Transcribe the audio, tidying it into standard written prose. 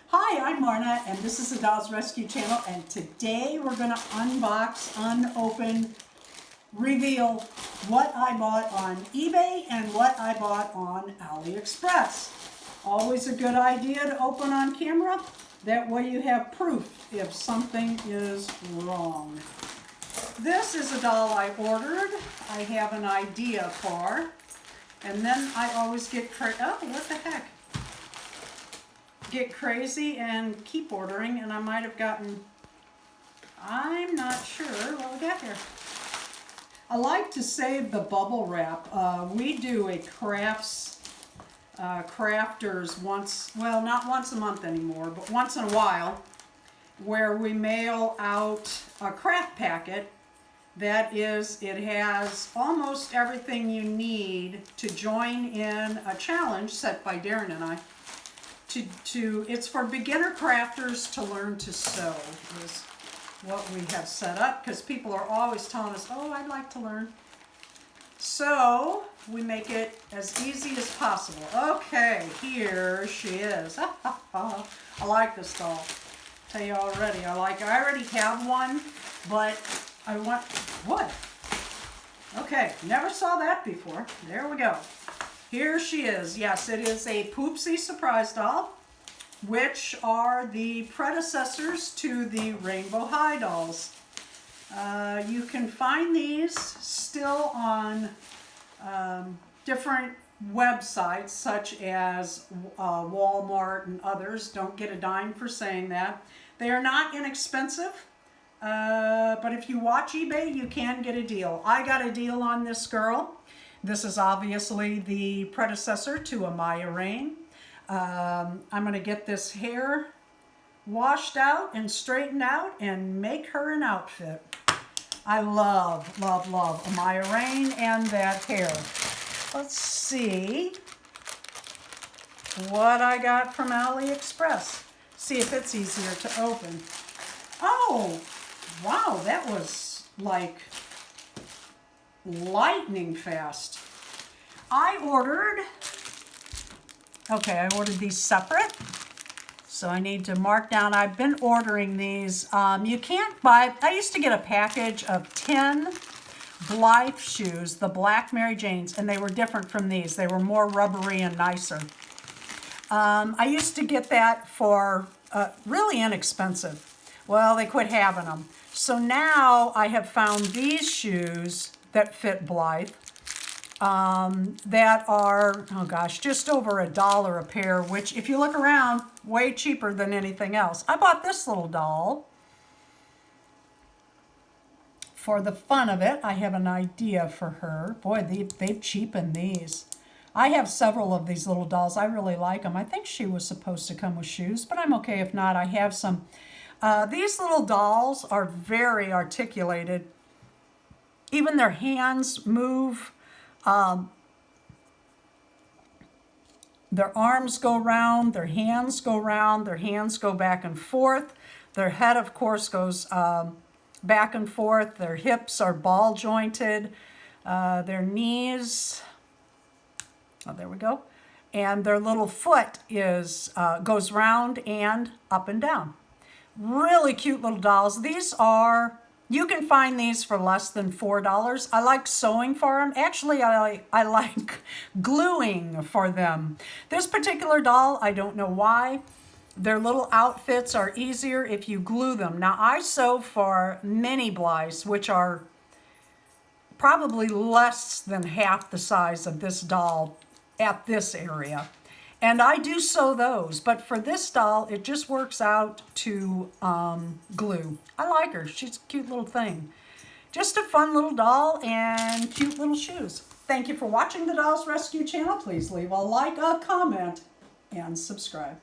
Hi, I'm Marna, and this is the Dolls Rescue Channel, and today we're going to unbox, unopen, reveal what I bought on eBay and what I bought on Aliexpress. Always a good idea to open on camera. That way you have proof if something is wrong. This is a doll I ordered. I have an idea for. And then I always get oh, what the heck? Get crazy and keep ordering, and I might have gotten, I'm not sure what we got here. I like to save the bubble wrap. We do a crafters once, well, not once a month anymore, but once in a while, where we mail out a craft packet that is, it has almost everything you need to join in a challenge set by Darren and I. It's for beginner crafters to learn to sew is what we have set up, because people are always telling us, oh, I'd like to learn. So we make it as easy as possible. Okay, here she is. I like this doll. Tell you already, I already have one, but I want, what? Okay, never saw that before. There we go. Here she is. Yes, it is a Poopsie surprise doll, which are the predecessors to the Rainbow High dolls. You can find these still on different websites such as Walmart and others. Don't get a dime for saying that. They are not inexpensive, but if you watch eBay, you can get a deal. I got a deal on this girl. This is obviously the predecessor to a Maya Rain. I'm going to get this hair washed out and straightened out and make her an outfit. I love, love, love a Maya Rain and that hair. Let's see what I got from Aliexpress. See if it's easier to open. Oh, wow, that was like lightning fast. I ordered these separate, so I need to mark down. I've been ordering these. You can't buy, I used to get a package of 10 Blythe shoes, the black Mary Janes, and they were different from these. They were more rubbery and nicer. I used to get that for really inexpensive. Well, they quit having them. So now I have found these shoes that fit Blythe that are, oh gosh, just over $1 a pair, which if you look around, way cheaper than anything else. I bought this little doll for the fun of it. I have an idea for her. Boy, they've cheapened these. I have several of these little dolls. I really like them. I think she was supposed to come with shoes, but I'm okay if not. I have some. These little dolls are very articulated. Even their hands move. Their arms go round, their hands go round, their hands go back and forth. Their head, of course, goes back and forth. Their hips are ball jointed. Their knees, oh, there we go. And their little foot is goes round and up and down. Really cute little dolls. These are, you can find these for less than $4. I like sewing for them. Actually, I like gluing for them. This particular doll, I don't know why. Their little outfits are easier if you glue them. Now, I sew for mini Blythes, which are probably less than half the size of this doll at this area. And I do sew those, but for this doll, it just works out to glue. I like her. She's a cute little thing. Just a fun little doll and cute little shoes. Thank you for watching the Dolls Rescue Channel. Please leave a like, a comment, and subscribe.